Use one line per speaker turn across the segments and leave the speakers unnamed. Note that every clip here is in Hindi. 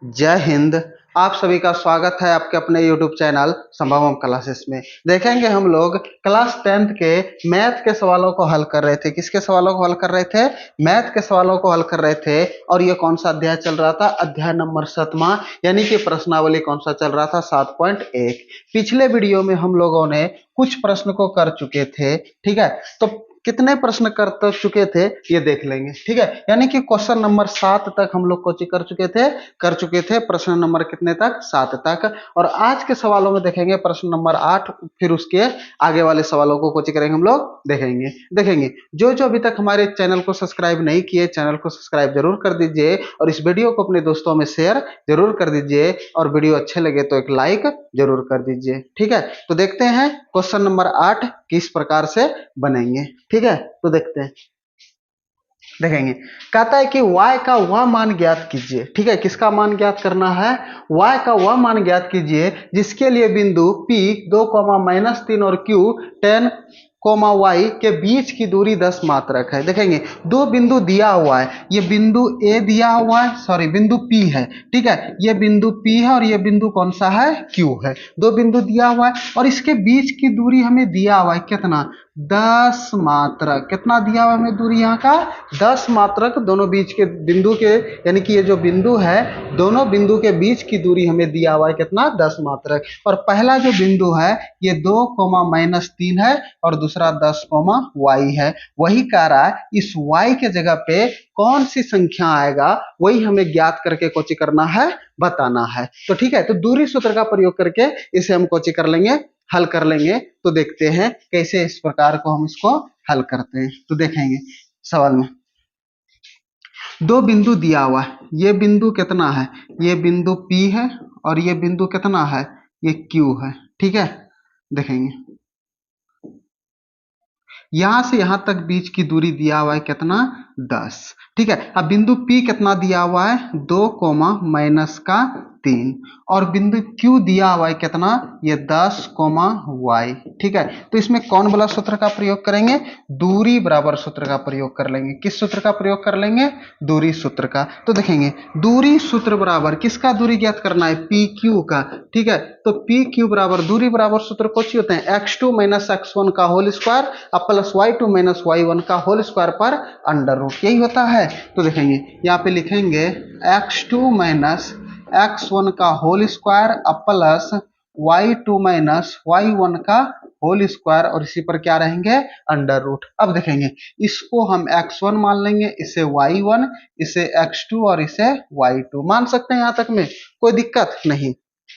जय हिंद। आप सभी का स्वागत है आपके अपने YouTube चैनल संभवम क्लासेस में। देखेंगे हम लोग क्लास 10th के मैथ के सवालों को हल कर रहे थे। किसके सवालों को हल कर रहे थे? मैथ के सवालों को हल कर रहे थे। और ये कौन सा अध्याय चल रहा था? अध्याय नंबर 7वां, यानी कि प्रश्नावली कौन सा चल रहा था? 7.1। पिछले वीडियो में हम लोगों ने कुछ प्रश्न को कर चुके थे, ठीक है। तो कितने प्रश्न कर चुके थे ये देख लेंगे, ठीक है। यानी कि क्वेश्चन नंबर 7 तक हम लोग कोचिंग कर चुके थे प्रश्न नंबर कितने तक? 7 तक। और आज के सवालों में देखेंगे प्रश्न नंबर 8, फिर उसके आगे वाले सवालों को कोचिंग करेंगे हम लोग, देखेंगे। जो जो अभी तक हमारे चैनल को सब्सक्राइब नहीं किए, चैनल को सब्सक्राइब जरूर कर दीजिए और इस वीडियो को अपने दोस्तों में शेयर जरूर कर दीजिए और वीडियो अच्छे लगे तो एक लाइक जरूर कर दीजिए, ठीक है। तो देखते हैं क्वेश्चन नंबर 8 किस प्रकार से बनेंगे, ठीक है। तो देखते हैं, देखेंगे। कहता है कि y का वह मान ज्ञात कीजिए, ठीक है। किसका मान ज्ञात करना है? y का वह मान ज्ञात कीजिए जिसके लिए बिंदु p 2, -3 और q 10, y के बीच की दूरी 10 मात्रक है। देखेंगे दो बिंदु दिया हुआ है, ये बिंदु a दिया हुआ है, सॉरी बिंदु p है, ठीक है। ये बिंदु p है और ये बिंदु कौन सा है? q है। दो बिंदु दिया हुआ है और इसके बीच की दूरी हमें दिया हुआ है कितना? 10 मात्रक। कितना दिया हुआ हमें दूरी यहाँ का? 10 मात्रक। दोनों बीच के बिंदु के, यानी कि ये जो बिंदु है, दोनों बिंदु के बीच की दूरी हमें दिया हुआ है कितना? 10 मात्रक। और पहला जो बिंदु है ये 2, -3 है और दूसरा 10, y है। वही कह रहा है इस y के जगह पे कौन सी संख्या आएगा, वही हमें ज्ञात करके कोची करना है, बताना है। तो ठीक है, तो दूरी सूत्र का प्रयोग करके इसे हम कोची कर लेंगे, हल कर लेंगे। तो देखते हैं कैसे इस प्रकार को हम इसको हल करते हैं। तो देखेंगे सवाल में दो बिंदु दिया हुआ है। ये बिंदु कितना है? ये बिंदु P है और ये बिंदु कितना है? ये Q है, ठीक है। देखेंगे यहां से यहां तक बीच की दूरी दिया हुआ है कितना? 10, ठीक है। अब बिंदु P कितना दिया हुआ है? 2, -3 और बिंदु Q दिया हुआ है कितना? ये 10, y, ठीक है। तो इसमें कौन वाला सूत्र का प्रयोग करेंगे? दूरी बराबर सूत्र का प्रयोग कर लेंगे। किस सूत्र का प्रयोग कर लेंगे? दूरी सूत्र का। तो देखेंगे दूरी सूत्र बराबर किसका दूरी ज्ञात करना है? PQ का, ठीक है। तो PQ बराबर दूरी बराबर सूत्र कौन सी होते हैं? x2 - x1 का whole square plus y2 - y1 का होल स्क्वायर पर अंडर रूट, यही होता है। तो देखेंगे यहाँ पे लिखेंगे x2 - x1 का whole square plus y2 - y1 का होल स्क्वायर और इसी पर क्या रहेंगे? Under root. अब देखेंगे इसको हम x1 मान लेंगे, इसे y1, इसे x2 और इसे y2 मान सकते हैं। यहां तक में कोई दिक्कत नहीं।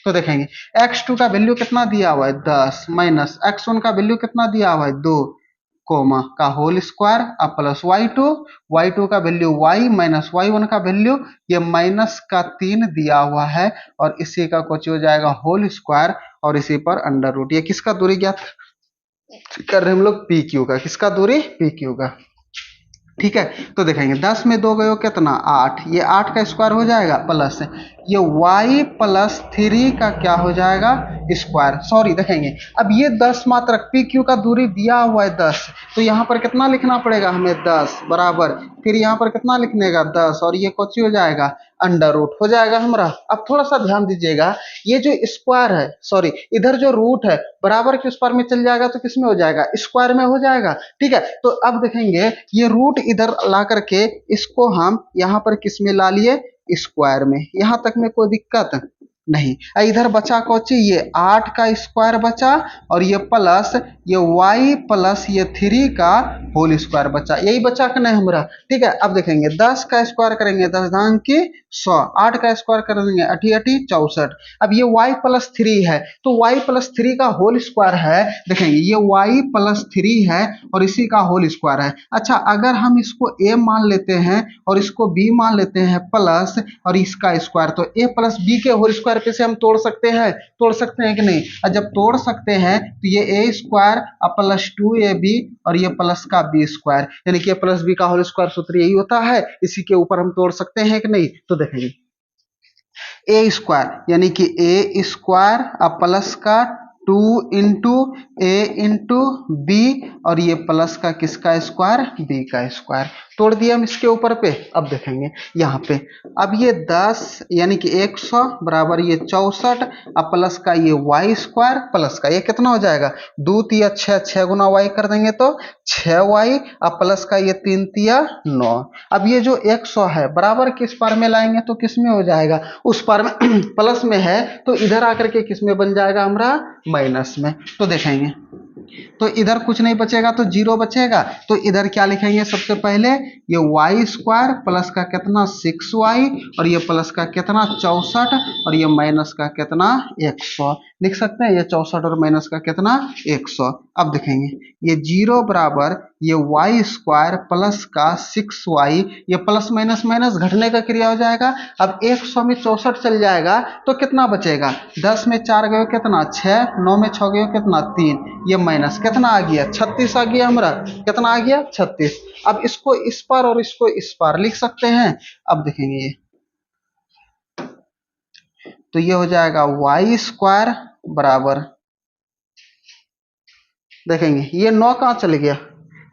तो देखेंगे x2 का वैल्यू कितना दिया हुआ है? 10 माइनस x1 का वैल्यू कितना दिया हुआ है? 2, कोमा का होल स्क्वायर प्लस y2 का वैल्यू y माइनस y1 का वैल्यू ये -3 दिया हुआ है और इसी का कुछ हो जाएगा होल स्क्वायर और इसी पर अंडर रूट। ये किसका दूरी ज्ञात कर रहे हैं हम लोग? PQ का। किसका दूरी? PQ का, ठीक है। तो देखेंगे 10 में 2 गए कितना? 8। ये 8 का स्क्वायर हो जाएगा प्लस ये y प्लस 3 का क्या हो जाएगा? स्क्वायर। सॉरी देखेंगे अब ये 10 मात्रक PQ का दूरी दिया हुआ है 10, तो यहाँ पर कितना लिखना पड़ेगा हमें? 10 बराबर, फिर यहाँ पर कितना लिखने का? 10 और ये कुछ हो जाएगा? अंडर रूट हो जाएगा हमारा। अब थोड़ा सा ध्यान दीजिएगा, ये जो स्क्वायर है, सॉरी इधर जो रूट है बराबर के उस पर में चल जाएगा तो किस में हो जाएगा? स्क्वायर में हो जाएगा, ठीक है। तो अब देखेंगे ये रूट इधर ला करके इसको हम यहाँ पर किस में ला लिए? स्क्वायर में। यहां तक में कोई दिक्कत नहीं। इधर बचा कौची? ये 8 का स्क्वायर बचा और ये प्लस ये y प्लस ये 3 का होल स्क्वायर बचा, यही बचा कि नहीं हमारा? ठीक है। अब देखेंगे 10 का स्क्वायर करेंगे 10 दांग की 100, 8 का स्क्वायर कर देंगे 8 8 64। अब ये y प्लस 3 है तो y प्लस 3 का होल स्क्वायर है। देखेंगे ये y प्लस 3 है और इसी का होल स्क्वायर है। अच्छा, अगर हम इसको a मान लेते हैं और इसको b मान लेते हैं प्लस और इसका स्क्वायर, तो a प्लस b के होल स्क्वायर पे से हम तोड़ सकते हैं कि नहीं? और जब तोड़ सकते हैं तो ये a स्क्वायर प्लस 2ab और ये प्लस का b स्क्वायर, यानी कि a प्लस b का होल स्क्वायर सूत्र यही होता है। इसी के ऊपर हम तोड़ सकते हैं कि नहीं? तो देखेंगे a स्क्वायर यानी कि a स्क्वायर प्लस का 2 इंटू a इंटू बी और ये प्लस का किसका स्क्वायर? b का स्क्वायर। तोड़ दिया हम इसके ऊपर पे। अब देखेंगे यहाँ पे, अब ये 10 यानी कि 100 बराबर ये 64, अब प्लस का ये वाई स्क्वायर प्लस का ये कितना हो जाएगा, 2 तिया 6, 6 गुना वाई कर देंगे तो 6y, अब प्लस का ये 3 तिया 9। अब ये जो 100 है बराबर किस पार में लाएंगे तो किस में हो जाएगा, उस पार में प्लस में है तो इधर आकर के किस में बन जाएगा हमारा, माइनस में। तो देखेंगे तो इधर कुछ नहीं बचेगा तो 0 बचेगा, तो इधर क्या लिखेंगे सबसे पहले, ये वाई स्क्वायर प्लस का कितना 6y और ये प्लस का कितना 64 और ये माइनस का कितना 100 लिख सकते हैं, ये 64 और माइनस का कितना 100। अब देखेंगे ये 0 बराबर ये वाई स्क्वायर प्लस का 6y, ये प्लस माइनस माइनस घटने का क्रिया हो जाएगा। अब 100 में 64 चल जाएगा तो कितना बचेगा, 10 में 4 गए कितना 6, 9 में 6 गए कितना 3, ये माइनस कितना आ गया 36 आ गया हमारा, कितना आ गया 36। अब इसको इस पार और इसको इस पार लिख सकते हैं। अब देखेंगे ये तो ये हो जाएगा वाई स्क्वायर बराबर, देखेंगे ये 9 कहाँ चले गया,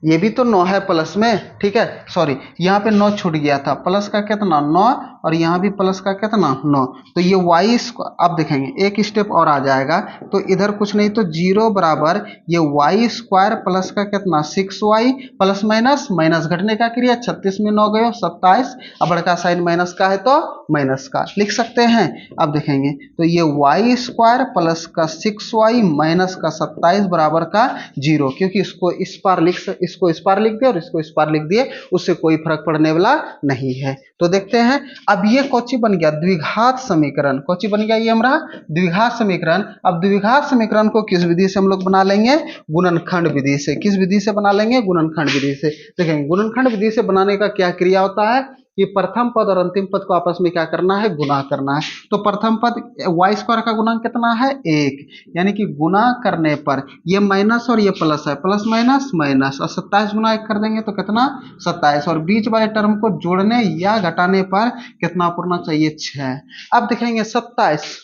ये भी तो 9 है प्लस में, ठीक है सॉरी यहाँ पे 9 छूट गया था, प्लस का कितना 9 और यहाँ भी प्लस का कितना 9, तो ये वाई, अब देखेंगे एक स्टेप और आ जाएगा तो इधर कुछ नहीं तो 0 बराबर ये वाई स्क्वायर प्लस का कितना 6y प्लस माइनस माइनस घटने का क्रिया, 36 में 9 गए 27, अब बड़का साइन माइनस का है तो माइनस का लिख सकते हैं। अब देखेंगे तो ये वाई स्क्वायर प्लस का 6y माइनस का 27 बराबर का 0, क्योंकि इसको इस पार इसको इस पार लिख दिया और इसको इस पार लिख दिए, उससे कोई फर्क पड़ने वाला नहीं है। तो देखते हैं अब ये कौची बन गया, द्विघात समीकरण, कौची बन गया ये हमारा द्विघात समीकरण। अब द्विघात समीकरण को किस विधि से हम लोग बना लेंगे, गुणनखंड विधि से। किस विधि से बना लेंगे, गुणनखंड विधि से। देखेंगे गुणनखंड विधि से बनाने का क्या क्रिया होता है कि प्रथम पद और अंतिम पद को आपस में क्या करना है, गुणा करना है। तो प्रथम पद वाई स्क्वायर का गुणांक कितना है 1, यानी कि गुणा करने पर ये माइनस और ये प्लस है, प्लस माइनस माइनस, और 27 गुना 1 कर देंगे तो कितना 27, और बीच वाले टर्म को जोड़ने या घटाने पर कितना पूर्णा चाहिए 6। अब देखेंगे 27,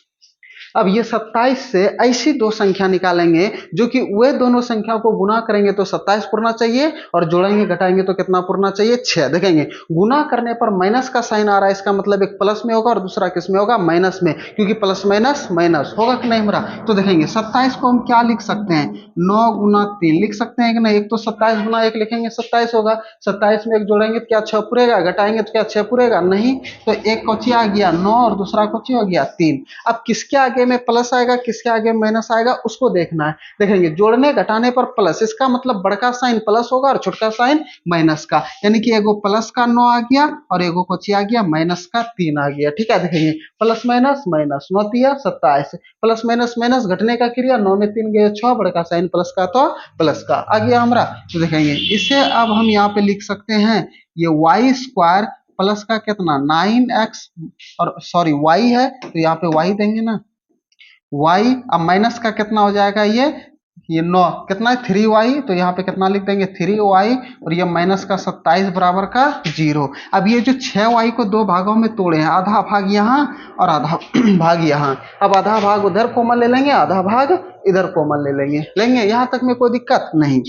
अब ये 27 से ऐसी दो संख्या निकालेंगे जो कि वे दोनों संख्याओं को गुना करेंगे तो 27 पूर्णा चाहिए और जोड़ेंगे घटाएंगे तो कितना पूर्णा चाहिए 6। देखेंगे गुना करने पर माइनस का साइन आ रहा है, इसका मतलब एक प्लस में होगा और दूसरा किस में होगा, माइनस में, क्योंकि प्लस माइनस माइनस होगा कि नहीं हमारा। तो देखेंगे 27 को हम क्या लिख सकते हैं, 9 गुना 3 लिख सकते हैं कि नहीं। एक तो 27 गुना 1 लिखेंगे 27 होगा, 27 में 1 जोड़ेंगे तो क्या 6 पूरेगा, घटाएंगे तो क्या 6 पूरेगा नहीं, तो एक कोची आ गया 9 और दूसरा कोची हो गया 3। अब किसके आगे में प्लस आएगा किसके आगे माइनस आएगा उसको देखना है। देखेंगे जोड़ने घटाने पर प्लस, इसका मतलब बड़का साइन प्लस होगा और छोटका साइन माइनस का, यानी कि एगो प्लस का 9 आ गया और एगो कोची आ गया माइनस का 3 आ गया। ठीक है, देखेंगे प्लस माइनस माइनस 9 तिया 27, प्लस माइनस माइनस घटने का क्रिया, 9 में 3 गए 6, बड़का साइन प्लस का तो प्लस का आ गया हमारा। तो देखेंगे इसे अब हम यहाँ पे लिख सकते हैं, ये वाई स्क्वायर प्लस का कितना 9x, और सॉरी y है तो यहाँ पे y देंगे ना, y, अब माइनस का कितना हो जाएगा ये 9 कितना है 3y, तो यहाँ पे कितना लिख देंगे 3y, और ये माइनस का 27 बराबर का 0। अब ये जो 6y को दो भागों में तोड़े हैं, आधा भाग यहाँ और आधा भाग यहाँ, अब आधा भाग उधर कॉमन ले लेंगे, आधा भाग इधर कॉमन ले लेंगे, यहाँ तक में कोई दिक्कत नहीं।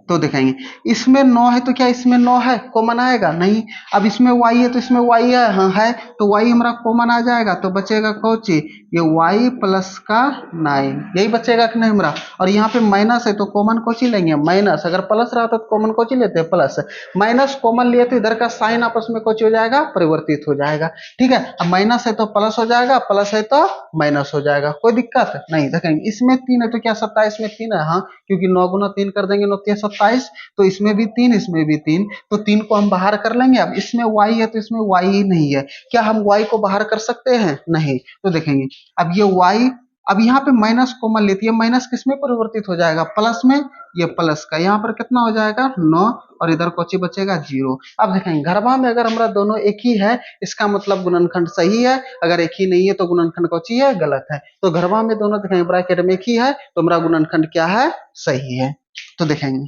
तो दिखाएंगे इसमें 9 है तो क्या इसमें 9 है कॉमन आएगा नहीं, अब इसमें y है तो इसमें y है, हाँ है, तो y हमारा कॉमन आ जाएगा, तो बचेगा कौची ये y प्लस का 9, यही बचेगा कि नहीं हमारा। और यहाँ पे माइनस है तो कॉमन कौची लेंगे माइनस, अगर प्लस रहा तो कॉमन कौची लेते हैं प्लस, माइनस कॉमन लिए तो इधर का साइन आपस में कौची हो जाएगा परिवर्तित हो जाएगा। ठीक है, अब माइनस है तो प्लस हो जाएगा, प्लस है तो माइनस हो जाएगा, कोई दिक्कत नहीं। देखेंगे इसमें 3 है तो क्या 27 में 3 है, हाँ क्योंकि 9 गुना 3 कर देंगे 9 तिया 27, तो इसमें भी 3 इसमें भी 3, तो 3 को हम बाहर कर लेंगे। अब इसमें y है तो इसमें y ही नहीं है, क्या हम y को बाहर कर सकते हैं नहीं। तो देखेंगे अब ये y, अब यहाँ पे माइनस कॉमन लेती है, माइनस किस में परिवर्तित हो जाएगा प्लस में, ये प्लस का यहाँ पर कितना हो जाएगा 9 और इधर कोची बचेगा 0। अब देखेंगे घरवा में अगर हमारा दोनों एक ही है इसका मतलब गुणनखंड सही है, अगर एक ही नहीं है तो गुणनखंड कोची है गलत है। तो घरवा में दोनों देखेंगे ब्रैकेट में एक ही है तो हमारा गुणनखंड क्या है सही है। तो देखेंगे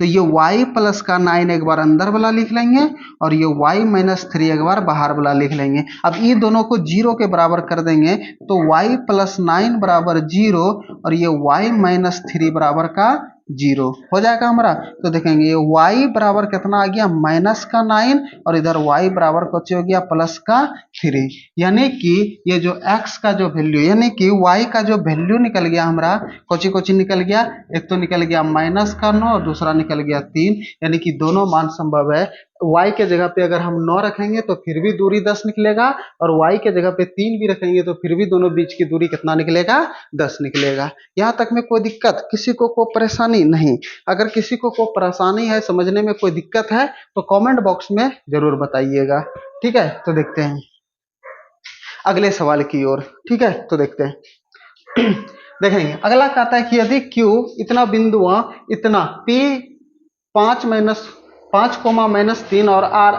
तो ये y प्लस का 9 एक बार अंदर वाला लिख लेंगे और ये y माइनस 3 एक बार बाहर वाला लिख लेंगे। अब ये दोनों को 0 के बराबर कर देंगे तो y प्लस 9 बराबर 0 और ये y माइनस 3 बराबर का 0 हो जाएगा हमारा। तो देखेंगे ये y बराबर कितना आ गया माइनस का 9 और इधर y बराबर कुछ हो गया प्लस का 3, यानी कि ये जो x का जो वैल्यू यानी कि y का जो वैल्यू निकल गया हमारा कोची कोची निकल गया, एक तो निकल गया माइनस का 9 और दूसरा निकल गया 3, यानी कि दोनों मान संभव है। y के जगह पे अगर हम 9 रखेंगे तो फिर भी दूरी 10 निकलेगा और y के जगह पे 3 भी रखेंगे तो फिर भी दोनों बीच की दूरी कितना निकलेगा 10 निकलेगा। यहाँ तक में कोई दिक्कत, किसी को कोई परेशानी नहीं? अगर किसी को कोई परेशानी है, समझने में कोई दिक्कत है तो कमेंट बॉक्स में जरूर बताइएगा। ठीक है, तो देखते हैं अगले सवाल की ओर। ठीक है, तो देखते हैं देखेंगे अगला कहता है कि यदि Q इतना बिंदु इतना P 5-3 और R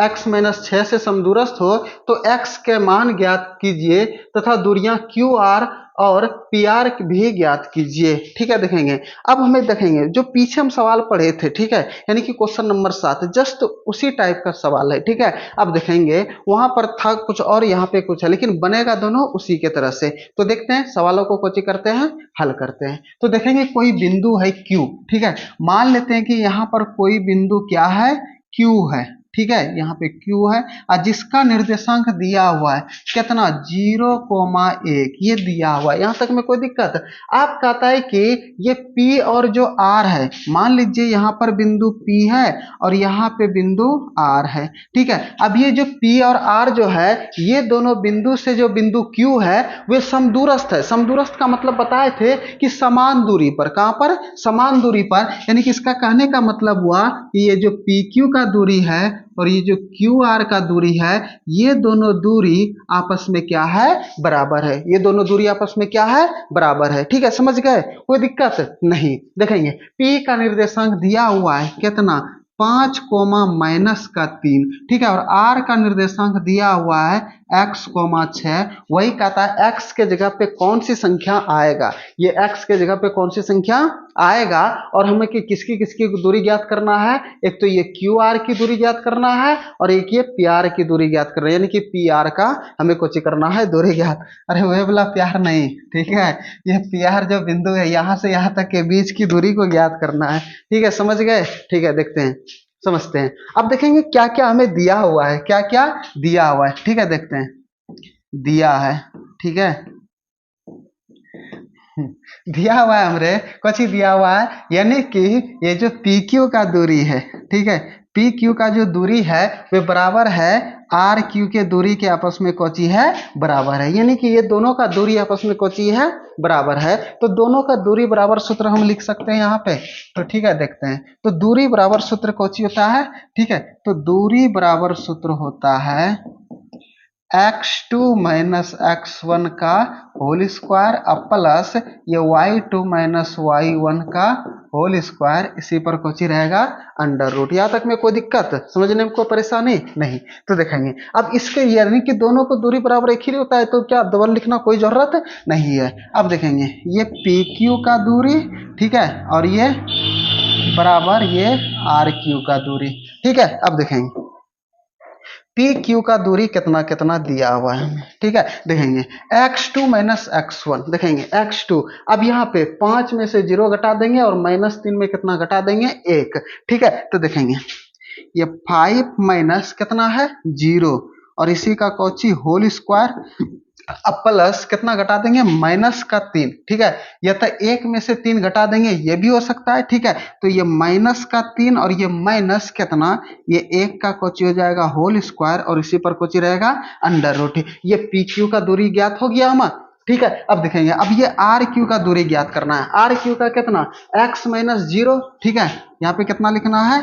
x-6 से समदूरस्थ हो तो x के मान ज्ञात कीजिए तथा दूरियां QR और PR भी ज्ञात कीजिए। ठीक है, देखेंगे अब हमें देखेंगे जो पीछे हम सवाल पढ़े थे, ठीक है, यानी कि क्वेश्चन नंबर 7 जस्ट उसी टाइप का सवाल है। ठीक है, अब देखेंगे वहां पर था कुछ और यहाँ पे कुछ है, लेकिन बनेगा दोनों उसी के तरह से। तो देखते हैं सवालों को कोची करते हैं, हल करते हैं। तो देखेंगे कोई बिंदु है Q, ठीक है, मान लेते हैं कि यहाँ पर कोई बिंदु क्या है Q है। ठीक है, यहाँ पे Q है और जिसका निर्देशांक दिया हुआ है कितना 0,1 ये दिया हुआ है। यहाँ तक में कोई दिक्कत? आप कहता है कि ये P और जो R है, मान लीजिए यहाँ पर बिंदु P है और यहाँ पे बिंदु R है। ठीक है, अब ये जो P और R जो है ये दोनों बिंदु से जो बिंदु Q है वे समदूरस्थ है। समदूरस्थ का मतलब बताए थे कि समान दूरी पर। कहां पर? समान दूरी पर, यानी कि इसका कहने का मतलब हुआ कि ये जो PQ का दूरी है और ये जो QR का दूरी है ये दोनों दूरी आपस में क्या है बराबर है। ये दोनों दूरी आपस में क्या है बराबर है। ठीक है, समझ गए? कोई दिक्कत नहीं। देखेंगे P का निर्देशांक दिया हुआ है कितना 5,-3। ठीक है, और R का निर्देशांक दिया हुआ है x,6। वही कहता है x के जगह पे कौन सी संख्या आएगा, ये x के जगह पे कौन सी संख्या आएगा और हमें किसकी किसकी दूरी ज्ञात करना है। एक तो ये QR की दूरी ज्ञात करना है और एक ये PR की दूरी ज्ञात करना है, यानी कि PR का हमें कुछ करना है दूरी ज्ञात। अरे वह वाला प्यार नहीं, ठीक है, ये PR जो बिंदु है यहाँ से यहाँ तक के बीच की दूरी को ज्ञात करना है। ठीक है, समझ गए? ठीक है, देखते हैं समझते हैं। अब देखेंगे क्या क्या हमें दिया हुआ है, क्या क्या दिया हुआ है। ठीक है, देखते हैं दिया है। ठीक है, दिया हुआ है हमरे कुछ ही दिया हुआ है, यानी कि ये जो PQ का दूरी है, ठीक है, PQ का जो दूरी है वे बराबर है RQ के दूरी के आपस में कोची है बराबर है, यानी कि ये दोनों का दूरी आपस में कोची है बराबर है। तो दोनों का दूरी बराबर सूत्र हम लिख सकते हैं यहाँ पे। तो ठीक है, देखते हैं। तो दूरी बराबर सूत्र कोची होता है, ठीक है, तो दूरी बराबर सूत्र होता है x2 माइनस x1 का होल स्क्वायर प्लस ये y2 माइनस y1 का होल स्क्वायर, इसी पर कुछ ही रहेगा अंडर रूट। यहाँ तक में कोई दिक्कत, समझने में कोई परेशानी नहीं? तो देखेंगे अब इसके यानी कि दोनों को दूरी बराबर एक ही होता है तो क्या डबल लिखना कोई जरूरत नहीं है। अब देखेंगे ये PQ का दूरी, ठीक है, और ये बराबर ये RQ का दूरी। ठीक है, अब देखेंगे PQ का दूरी कितना कितना दिया हुआ है। ठीक है, देखेंगे x2 माइनस x1, देखेंगे x2, अब यहाँ पे 5 में से 0 घटा देंगे और -3 में कितना घटा देंगे 1। ठीक है, तो देखेंगे ये 5 माइनस कितना है 0 और इसी का कोची होल स्क्वायर अब प्लस कितना घटा देंगे -3। ठीक है, या तो 1 में से 3 घटा देंगे, ये भी हो सकता है। ठीक है, तो ये -3 और ये माइनस कितना, ये 1 का कोची हो जाएगा होल स्क्वायर और इसी पर कोची रहेगा अंडर रूट। ये PQ का दूरी ज्ञात हो गया हमारा। ठीक है, अब देखेंगे अब ये RQ का दूरी ज्ञात करना है। RQ का कितना x माइनस 0। ठीक है, यहाँ पे कितना लिखना है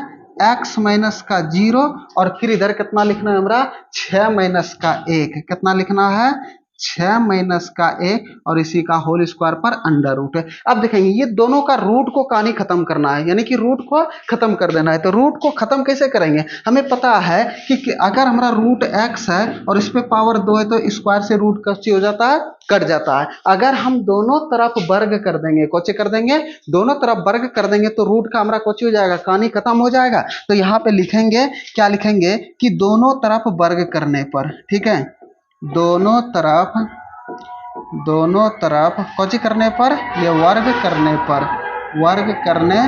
x माइनस का 0 और फिर इधर कितना लिखना है हमारा 6 माइनस का 1, कितना लिखना है 6 माइनस का 1 और इसी का होल स्क्वायर पर अंडर रूट है। अब देखेंगे ये दोनों का रूट को कहानी खत्म करना है, यानी कि रूट को खत्म कर देना है। तो रूट को खत्म कैसे करेंगे, हमें पता है कि अगर हमारा रूट x है और इस पे पावर 2 है तो स्क्वायर से रूट कैसे हो जाता है कट जाता है। अगर हम दोनों तरफ वर्ग कर देंगे, कोचे कर देंगे दोनों तरफ वर्ग कर देंगे तो रूट का हमारा कोची हो जाएगा कहानी खत्म हो जाएगा। तो यहाँ पे लिखेंगे क्या लिखेंगे कि दोनों तरफ वर्ग करने पर, ठीक है, दोनों तरफ कोची करने पर, ये वर्ग करने पर, वर्ग करने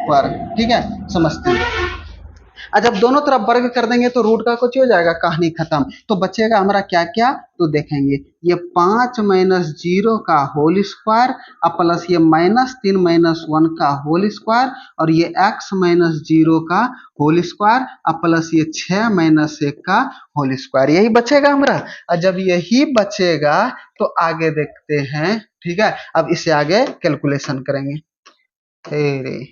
पर, ठीक है, समझते हैं। जब दोनों तरफ वर्ग कर देंगे तो रूट का कुछ हो जाएगा, कहानी खत्म। तो बचेगा हमारा क्या क्या, तो देखेंगे ये 5 माइनस 0 का होल स्क्वायर प्लस ये -3 माइनस 1 का होल स्क्वायर और ये x माइनस 0 का होल स्क्वायर प्लस ये 6 माइनस 1 का होल स्क्वायर, यही बचेगा हमारा। और जब यही बचेगा तो आगे देखते हैं, ठीक है। अब इसे आगे कैलकुलेशन करेंगे, अरे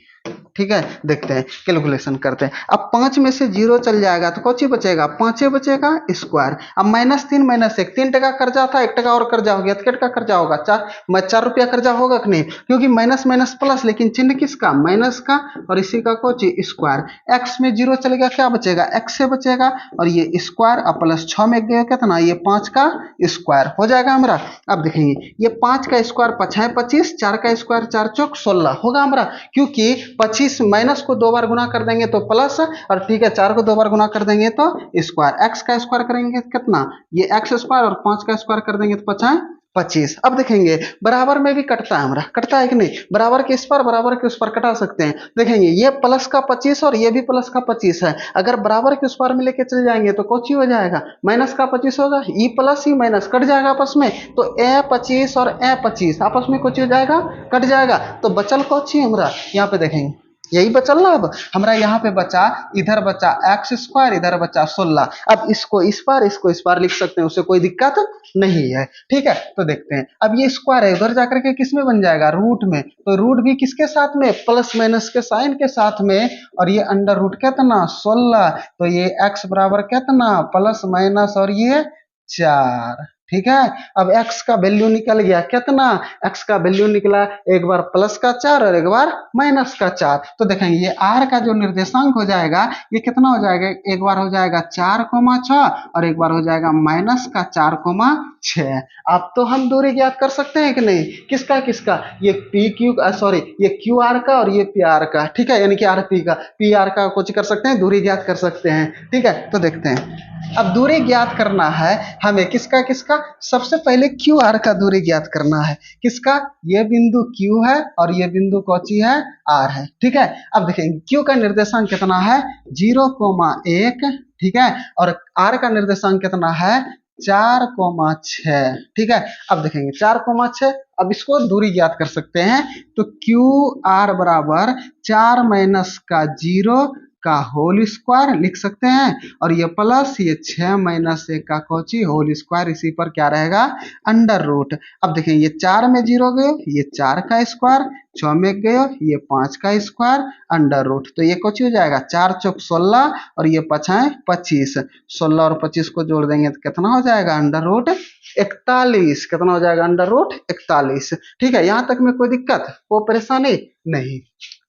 ठीक है, देखते हैं, कैलकुलेशन करते हैं। अब 5 में से 0 चल जाएगा तो कौन सी बचेगा, 5 बचेगा स्क्वायर। अब -3 -1, 3 टका कर्जा था, 1 टका और कर्जा हो गया तो कितना कर्जा होगा, 4 रुपया कर्जा होगा कि नहीं, क्योंकि माइनस माइनस प्लस, लेकिन चिन्ह किसका, माइनस का, और इसी का कौन स्क्वायर। एक्स में 0 चल गया, क्या बचेगा, एक्स से बचेगा, और ये स्क्वायर और प्लस 6 में गया कितना, ये 5 का स्क्वायर हो जाएगा हमारा। अब देखेंगे ये 5 का स्क्वायर 5 है 25, 4 का स्क्वायर 4 चौक 16 होगा हमारा, क्योंकि 25 माइनस को 2 बार गुना कर देंगे तो प्लस, और ठीक है 4 को 2 बार गुना कर देंगे तो स्क्वायर। एक्स का स्क्वायर करेंगे कितना, ये एक्स स्क्वायर, और 5 का स्क्वायर कर देंगे तो 5 25। अब देखेंगे बराबर में भी कटता है हमारा, कटता है कि नहीं, बराबर के इस पर बराबर के उस पर कटा सकते हैं। देखेंगे ये प्लस का 25 और ये भी प्लस का 25 है, अगर बराबर के उस पर में लेके चल जाएंगे तो कौन हो जाएगा, माइनस का 25 होगा, E plus E minus cut जाएगा आपस में, तो ए 25 और ए 25 आपस में कुछ हो जाएगा, कट जाएगा। तो बचल कौन हमारा, यहाँ पे देखेंगे यही बचल ना। अब हमारा यहाँ पे बचा, इधर बचा एक्स स्क्वायर, इधर बचा 16। अब इसको इस पार लिख सकते हैं, उससे कोई दिक्कत नहीं है, ठीक है। तो देखते हैं, अब ये स्क्वायर है उधर जाकर के किस में बन जाएगा, रूट में, तो रूट भी किसके साथ में, प्लस माइनस के साइन के साथ में, और ये अंडर रूट कितना 16, तो ये x बराबर कितना, प्लस माइनस और ये 4, ठीक है। अब x का वैल्यू निकल गया कितना, x का वैल्यू निकला एक बार प्लस का 4 और एक बार माइनस का 4। तो देखेंगे ये r का जो निर्देशांक हो जाएगा ये कितना हो जाएगा, एक बार हो जाएगा 4,6 और एक बार हो जाएगा माइनस का 4,6। अब तो हम दूरी ज्ञात कर सकते हैं कि नहीं, किसका किसका, ये पी क्यू सॉरी ये क्यू आर का और ये पी आर का, ठीक है, यानी कि आर पी का, पी आर का कुछ कर सकते हैं, दूरी ज्ञात कर सकते हैं, ठीक है। तो देखते हैं, अब दूरी ज्ञात करना है हमें किसका किसका, सबसे पहले क्यू आर का दूरी ज्ञात करना है, किसका, ये बिंदु क्यू है और ये बिंदु कौची है, आर है, ठीक है। अब देखेंगे क्यू का निर्देशांक कितना है, 0,1, ठीक है, और आर का निर्देशांक कितना है, 4,6, ठीक है। अब देखेंगे 4,6, अब इसको दूरी ज्ञात कर सकते हैं, तो क्यू आर बराबर 4 माइनस का 0 का होल स्क्वायर लिख सकते हैं, और ये प्लस ये 6 माइनस 1 का कोची होल स्क्वायर, इसी पर क्या रहेगा, अंडर रूट। अब देखें ये 4 में 0 गए, ये 4 का स्क्वायर, 6 में गए ये 5 का स्क्वायर, अंडर रूट, तो ये कुछ हो जाएगा 4 चौक 16 और ये 5 25, 16 और 25 को जोड़ देंगे तो कितना हो जाएगा, अंडर रूट 41, कितना हो जाएगा, अंडर रूट 41, ठीक है। यहाँ तक में कोई दिक्कत, कोई परेशानी नहीं,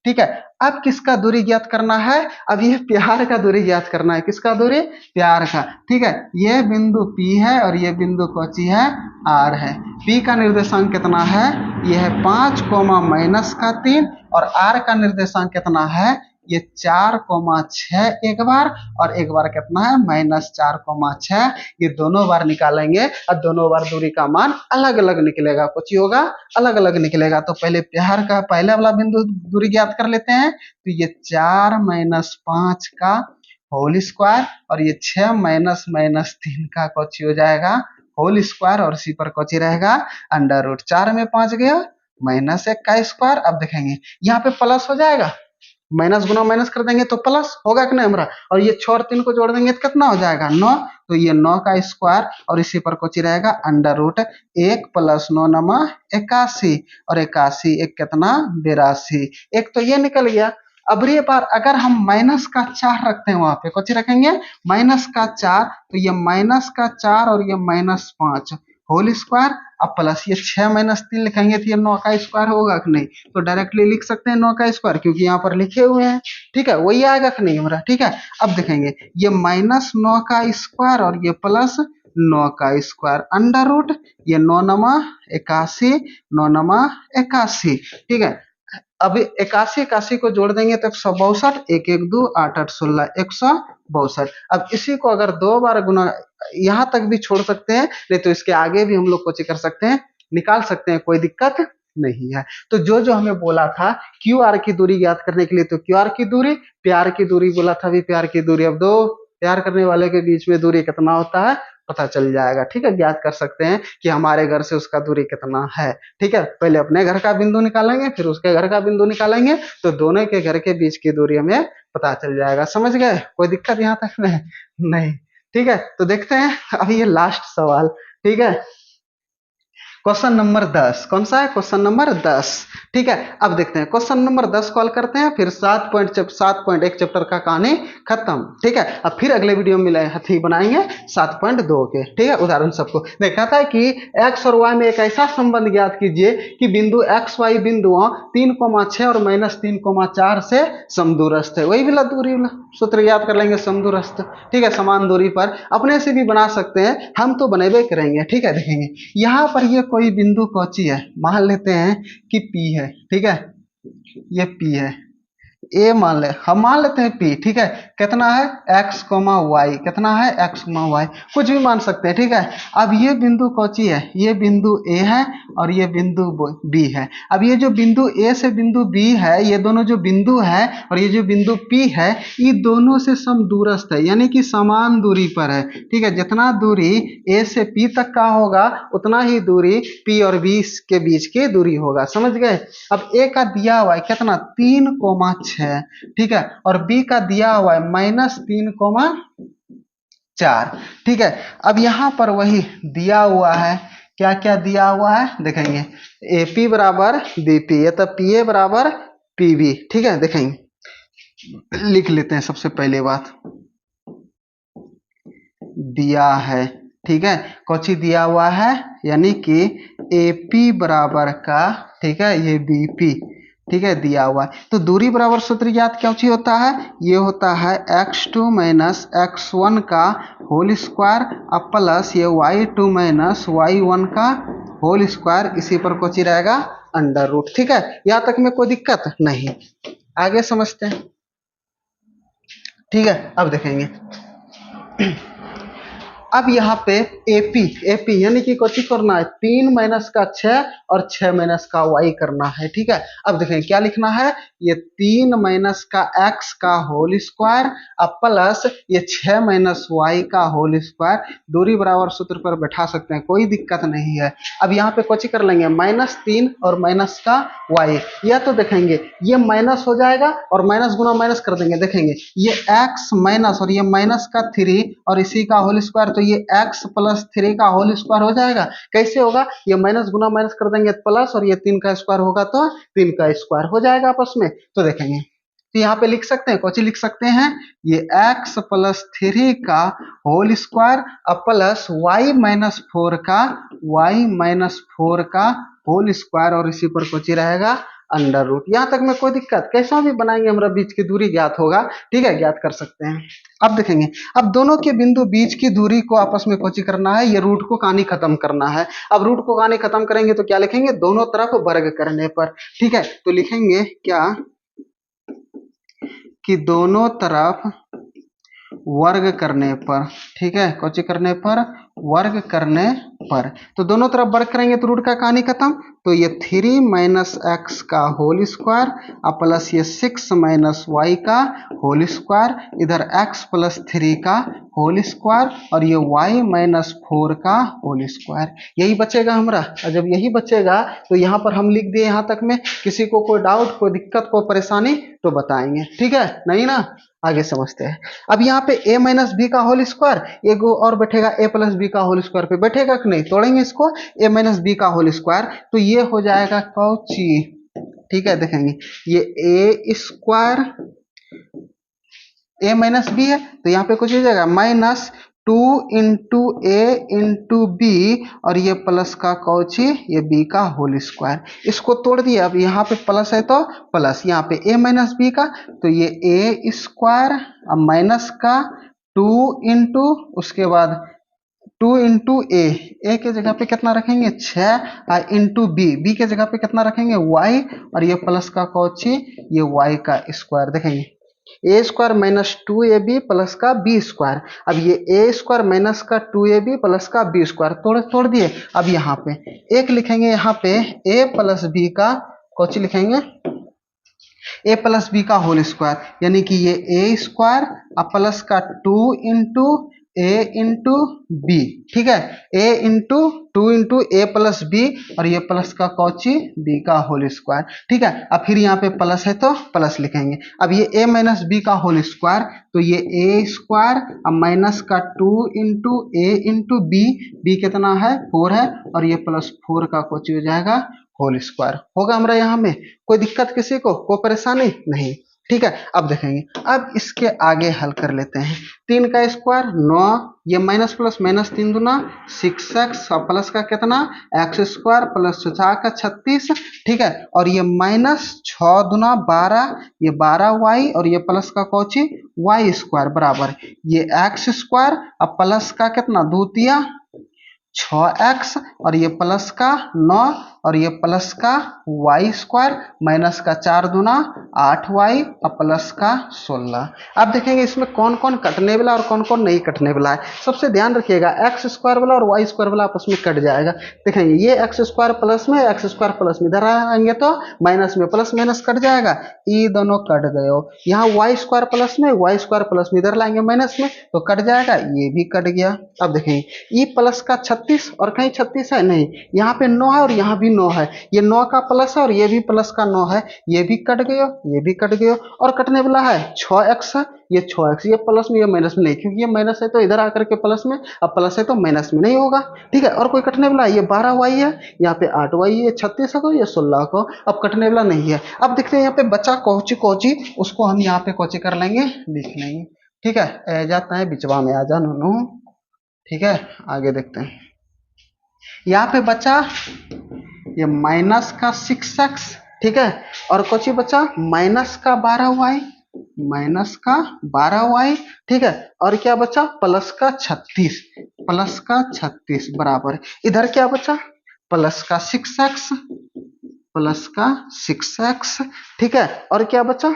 ठीक है। अब किसका दूरी ज्ञात करना है, अब ये प्यार का दूरी ज्ञात करना है, किसका दूरी, प्यार का, ठीक है। ये बिंदु P है और ये बिंदु कौची है, R है। P का निर्देशांक कितना है, ये है 5 माइनस का 3, और R का निर्देशांक कितना है, ये 4,6 एक बार, और एक बार कितना है, -4,6, ये दोनों बार निकालेंगे और दोनों बार दूरी का मान अलग अलग निकलेगा, कुछ होगा अलग अलग निकलेगा। तो पहले प्यार का पहले वाला बिंदु दूरी ज्ञात कर लेते हैं, तो ये 4 माइनस 5 का होल स्क्वायर और ये 6 माइनस माइनस 3 का कुछ हो जाएगा होल स्क्वायर, और इसी पर कुछ रहेगा अंडर रूट, 4 में 5 गया -1 का स्क्वायर। अब देखेंगे यहाँ पे प्लस हो जाएगा, माइनस गुना माइनस कर देंगे तो प्लस होगा कि नहीं हमारा, और ये 6 और 3 को जोड़ देंगे तो कितना हो जाएगा 9, तो ये 9 का स्क्वायर, और इसी पर कुछ रहेगा अंडर रूट 1 प्लस 9 नमा 81, और 81 एक कितना 82, एक तो ये निकल गया। अब ये बार अगर हम माइनस का 4 रखते हैं, वहां पे कुछ रखेंगे माइनस का 4, तो ये माइनस का 4 और ये -5 होल स्क्वायर, अब प्लस ये 6 माइनस 3 लिखेंगे तो ये 9 का स्क्वायर होगा कि नहीं, तो डायरेक्टली लिख सकते हैं 9 का स्क्वायर, क्योंकि यहाँ पर लिखे हुए हैं, ठीक है, वही आएगा कि नहीं हमारा, ठीक है। अब देखेंगे ये -9 का स्क्वायर और ये प्लस 9 का स्क्वायर, अंडर रूट ये 9 नमा 81, 9 नमा 81, ठीक है। अब 81 को जोड़ देंगे तो 162, 1 1 2 8 8 16 162। अब इसी को अगर 2 बार गुना यहाँ तक भी छोड़ सकते हैं, नहीं तो इसके आगे भी हम लोग कुछ कर सकते हैं, निकाल सकते हैं, कोई दिक्कत नहीं है। तो जो जो हमें बोला था क्यू आर की दूरी ज्ञात करने के लिए, तो क्यू आर की दूरी, प्यार की दूरी बोला था, भी प्यार की दूरी, अब दो प्यार करने वाले के बीच में दूरी कितना होता है पता चल जाएगा। ठीक है, ज्ञात कर सकते हैं कि हमारे घर से उसका दूरी कितना है। ठीक है, पहले अपने घर का बिंदु निकालेंगे, फिर उसके घर का बिंदु निकालेंगे, तो दोनों के घर के बीच की दूरी हमें पता चल जाएगा। समझ गए? कोई दिक्कत यहाँ तक में? नहीं। ठीक है, तो देखते हैं अभी ये लास्ट सवाल। ठीक है, क्वेश्चन नंबर 10 कौन सा है? Question number 10। ठीक है, अब देखते हैं क्वेश्चन नंबर 10 कॉल करते हैं, फिर 7.1 चैप्टर का कहानी खत्म। ठीक है, अब फिर अगले वीडियो में हथी बनाएंगे 7.2 के। ठीक है, उदाहरण सबको देखा था कि x और y में एक ऐसा संबंध ज्ञात कीजिए कि बिंदु x y बिंदुओं 3,6 और -3,4 से समदूरस्थ है। वही वाला दूरी वाला सूत्र याद कर लेंगे, समदूरस्थ। ठीक है, समान दूरी पर अपने से भी बना सकते हैं, हम तो बनेबे करेंगे। ठीक है, देखेंगे यहाँ पर ये कोई बिंदु कौची है, मान लेते हैं कि P है। ठीक है, ये P है, ए मान ले, हम मान लेते हैं P। ठीक है, कितना है x, y, कितना है x, y, कुछ भी मान सकते हैं। ठीक है, अब ये बिंदु कौची है, ये बिंदु A है और ये बिंदु B है। अब ये जो बिंदु A से बिंदु B है, ये दोनों जो बिंदु है और ये जो बिंदु P है, ये दोनों से समदूरस्थ है, यानी कि समान दूरी पर है। ठीक है, जितना दूरी A से P तक का होगा उतना ही दूरी P और B के बीच की दूरी होगा। समझ गए? अब A का दिया हुआ है कितना, 3,6। ठीक है, और B का दिया हुआ है -3,4। ठीक है, अब यहां पर वही दिया हुआ है, क्या क्या दिया हुआ है देखेंगे, AP बराबर BP, ये तो PA बराबर PB। ठीक है, देखेंगे लिख लेते हैं सबसे पहले बात, दिया है। ठीक है, कौची दिया हुआ है, यानी कि AP बराबर का, ठीक है, ये BP। ठीक है, दिया हुआ है, तो दूरी बराबर सूत्र याद क्या होता है, ये होता है x2 माइनस x1 का होल स्क्वायर अब प्लस ये y2 माइनस y1 का होल स्क्वायर, इसी पर कोची रहेगा अंडर रूट। ठीक है, यहां तक में कोई दिक्कत नहीं, आगे समझते हैं। ठीक है, अब देखेंगे अब यहाँ पे एपी यानी कि कोची करना है, 3 माइनस का 6 और 6 माइनस का y करना है। ठीक है, अब देखें क्या लिखना है, ये 3 माइनस का x का होल स्क्वायर अब प्लस ये 6 माइनस y का होल स्क्वायर, दूरी बराबर सूत्र पर बैठा सकते हैं, कोई दिक्कत नहीं है। अब यहाँ पे कोची कर लेंगे, -3 और माइनस का y, या तो देखेंगे ये माइनस हो जाएगा और माइनस गुना माइनस कर देंगे, देखेंगे ये x माइनस और ये माइनस का 3 और इसी का होल स्क्वायर, तो ये x प्लस 3 का होल स्क्वायर हो जाएगा। कैसे होगा, ये माइनस गुना माइनस कर देंगे प्लस, और ये 3 का स्क्वायर होगा तो 3 का स्क्वायर हो जाएगा आपस में। तो देखेंगे, तो यहाँ पे लिख सकते हैं, कौची लिख सकते हैं, ये x प्लस 3 का होल स्क्वायर अब प्लस y माइनस 4 का होल स्क्वायर, और इसी पर कोची रहेगा अंडर रूट। यहां तक में कोई दिक्कत, कैसा भी बनाएंगे हमारा बीच की दूरी ज्ञात होगा। ठीक है, ज्ञात कर सकते हैं। अब देखेंगे, अब दोनों के बिंदु बीच की दूरी को आपस में कोची करना है, ये रूट को कहानी खत्म करना है। अब रूट को कहानी खत्म करेंगे तो क्या लिखेंगे, दोनों तरफ वर्ग करने पर। ठीक है, तो लिखेंगे क्या कि दोनों तरफ वर्ग करने पर। ठीक है, कोची करने पर, वर्ग करने पर, तो दोनों तरफ वर्ग करेंगे तो रूट का कहानी खत्म, तो ये 3 माइनस एक्स का होल स्क्वायर और प्लस ये 6 माइनस वाई का होल स्क्वायर, इधर x प्लस 3 का होल स्क्वायर और ये y माइनस 4 का होल स्क्वायर, यही बचेगा हमारा। और जब यही बचेगा तो यहाँ पर हम लिख दिए, यहाँ तक में किसी को कोई डाउट, कोई दिक्कत, कोई परेशानी तो बताएंगे। ठीक है, नहीं ना, आगे समझते हैं। अब यहाँ पे a माइनस बी का होल स्क्वायर, एक और बैठेगा a प्लस बी का होल स्क्वायर पे, बैठेगा कि नहीं, तोड़ेंगे इसको, a माइनस बी का होल स्क्वायर, तो ये हो जाएगा कौची। ठीक है, देखेंगे ये a square, a minus B है तो यहाँ पे कुछ हो जाएगा minus 2 into A into B, और ये प्लस का कौची, ये b का होल स्क्वायर, इसको तोड़ दिया। अब यहाँ पे प्लस है तो प्लस, यहाँ पे a माइनस बी का, तो ये a स्क्वायर अब माइनस का 2 इंटू, उसके बाद 2 इंटू ए के जगह पे कितना रखेंगे 6, इंटू बी के जगह पे कितना रखेंगे y, और ये प्लस का कौची, ये y का स्क्वायर। देखेंगे ए स्क्वायर माइनस 2ab प्लस का बी स्क्वायर। अब ये ए स्क्वायर माइनस का 2ab प्लस का बी स्क्वायर तोड़ दिए। अब यहाँ पे एक लिखेंगे, यहाँ पे ए प्लस बी का कौची लिखेंगे, ए प्लस बी का होल स्क्वायर, यानी कि ये ए स्क्वायर अब प्लस का 2 इंटू ए इंटू बी। ठीक है, A into 2 into A plus B और ये प्लस का कौची बी का होल स्क्वायर। ठीक है, अब फिर यहाँ पे प्लस है तो प्लस लिखेंगे। अब ये ए माइनस बी का होल स्क्वायर, तो ये ए स्क्वायर अब माइनस का 2 into A into B, B कितना है 4 है, और ये प्लस 4 का कौची हो जाएगा होल स्क्वायर। होगा हमारा यहाँ में कोई दिक्कत किसी को, कोई परेशानी नहीं। ठीक है, अब देखेंगे, अब इसके आगे हल कर लेते हैं। 3 का स्क्वायर 9, ये माइनस प्लस माइनस 3 दूना 6x और प्लस का कितना एक्स स्क्वायर प्लस 4 का 36। ठीक है, और ये माइनस 6 दूना 12, ये 12y और ये प्लस का कौची y स्क्वायर बराबर ये एक्स स्क्वायर अब प्लस का कितना 2 तिया 6x और ये प्लस का 9 और ये प्लस का y स्क्वायर माइनस का 4 दूना 8y और प्लस का 16। अब देखेंगे इसमें कौन कौन कटने वाला और कौन कौन नहीं कटने वाला है। सबसे ध्यान रखिएगा, एक्स स्क्वायर वाला और y स्क्वायर वाला आपस में कट जाएगा। देखेंगे ये एक्स स्क्वायर प्लस में, एक्स स्क्वायर प्लस में, इधर आएंगे तो माइनस में, प्लस माइनस कट जाएगा, ये दोनों कट गए हो। यहाँ y स्क्वायर प्लस में, y स्क्वायर प्लस में, इधर लाएंगे माइनस में तो कट जाएगा, ये भी कट गया। अब देखेंगे ई प्लस का 36 और कहीं 36 है नहीं, यहाँ पे 9 है और यहाँ भी 9 है, ये 9 का प्लस है और ये भी प्लस का 9 है, ये भी कट गयो, ये भी कट गयो। और कटने वाला है 6x है, ये 6x, ये प्लस में ये माइनस में नहीं, क्योंकि ये माइनस है तो इधर आकर के प्लस में, अब प्लस है तो माइनस में नहीं होगा। ठीक है, और कोई कटने वाला है, ये 12y है, यहाँ पे 8y, ये 36 को, ये 16 को, अब कटने वाला नहीं है। अब देखते हैं यहाँ पे बचा कौची कौची, उसको हम यहाँ पे कौची कर लेंगे, लिख लेंगे। ठीक है, ए जाता है बिचवा में आ जा नूनू। ठीक है, आगे देखते हैं। यहाँ पे बचा ये माइनस का 6x। ठीक है, और कुछ बचा माइनस का 12y, माइनस का 12y। ठीक है, और क्या बचा प्लस का 36, प्लस का 36 बराबर इधर क्या बचा प्लस का 6x, प्लस का 6x। ठीक है, और क्या बचा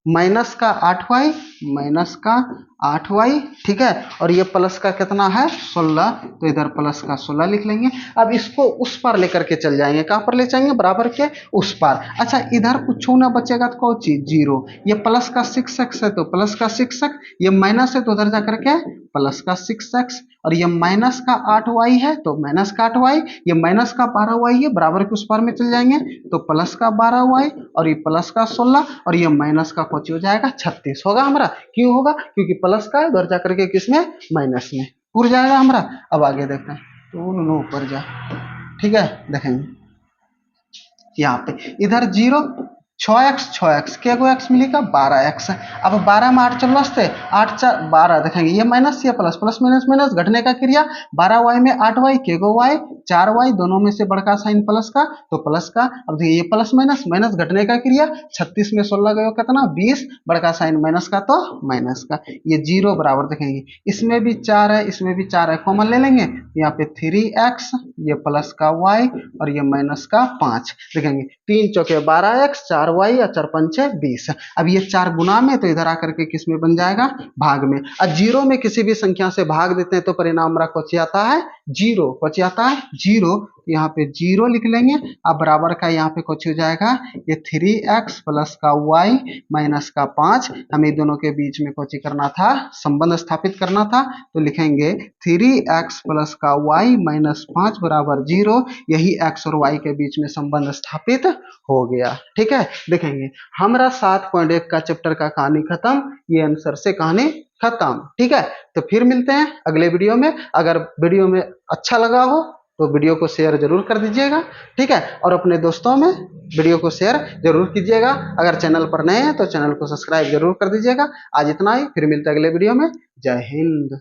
माइनस का 8y, माइनस का 8y। ठीक है, और ये प्लस का कितना है 16, तो इधर प्लस का 16 लिख लेंगे। अब इसको उस पार लेकर के चल जाएंगे, कहाँ पर ले जाएंगे बराबर के उस पार। अच्छा, इधर कुछ ना बचेगा तो कौन चीज 0, ये प्लस का 6x है तो प्लस का 6x, ये माइनस है तो उधर जाकर के प्लस का 6x, और ये माइनस का 8y है तो माइनस का 8y, ये माइनस का 12y है, बराबर के उस पार में चल जाएंगे तो प्लस का 12y और ये प्लस का 16 और ये माइनस का कुछ हो जाएगा 36 होगा हमारा। क्यों होगा, क्योंकि प्लस का है उधर जाकर के किसमें माइनस में पूरा जाएगा हमारा। अब आगे देखते हैं, तो नो ऊपर जा। ठीक है, देखेंगे यहाँ पे इधर 0, 6x क्या को x मिलेगा 12x। अब 12 में 8 चल रहे 8 4 12, देखेंगे ये माइनस या प्लस, प्लस माइनस माइनस घटने का क्रिया, 12y में 8y के गो y 4y, दोनों में से बड़का साइन प्लस का तो प्लस का। अब देखिए ये प्लस माइनस माइनस घटने का क्रिया, 36 में 16 गए कितना 20, बड़का साइन माइनस का तो माइनस का, ये 0 बराबर। देखेंगे इसमें भी 4 है, इसमें भी 4 है, कॉमन ले लेंगे, यहाँ पे 3x, ये प्लस का y और ये माइनस का 5। देखेंगे 3 चौके 12x, 4y और 4 पंचे 20। अब ये 4 गुना में तो इधर आकर के किस में बन जाएगा भाग में। अब 0 में किसी भी संख्या से भाग देते हैं तो परिणाम हमारा कौन आता है 0, कौन आता है 0, यहाँ पे 0 लिख लेंगे। अब बराबर का यहाँ पे कुछ हो जाएगा ये 3x प्लस का y माइनस का 5, हमें दोनों के बीच में कुछ करना था, संबंध स्थापित करना था, तो लिखेंगे 3x प्लस का y माइनस 5 बराबर 0, यही x और y के बीच में संबंध स्थापित हो गया। ठीक है, देखेंगे हमारा 7.1 का चैप्टर का कहानी खत्म, ये आंसर से कहानी खत्म। ठीक है, तो फिर मिलते हैं अगले वीडियो में। अगर वीडियो में अच्छा लगा हो तो वीडियो को शेयर जरूर कर दीजिएगा। ठीक है, और अपने दोस्तों में वीडियो को शेयर जरूर कीजिएगा। अगर चैनल पर नए हैं तो चैनल को सब्सक्राइब जरूर कर दीजिएगा। आज इतना ही, फिर मिलते हैं अगले वीडियो में। जय हिंद।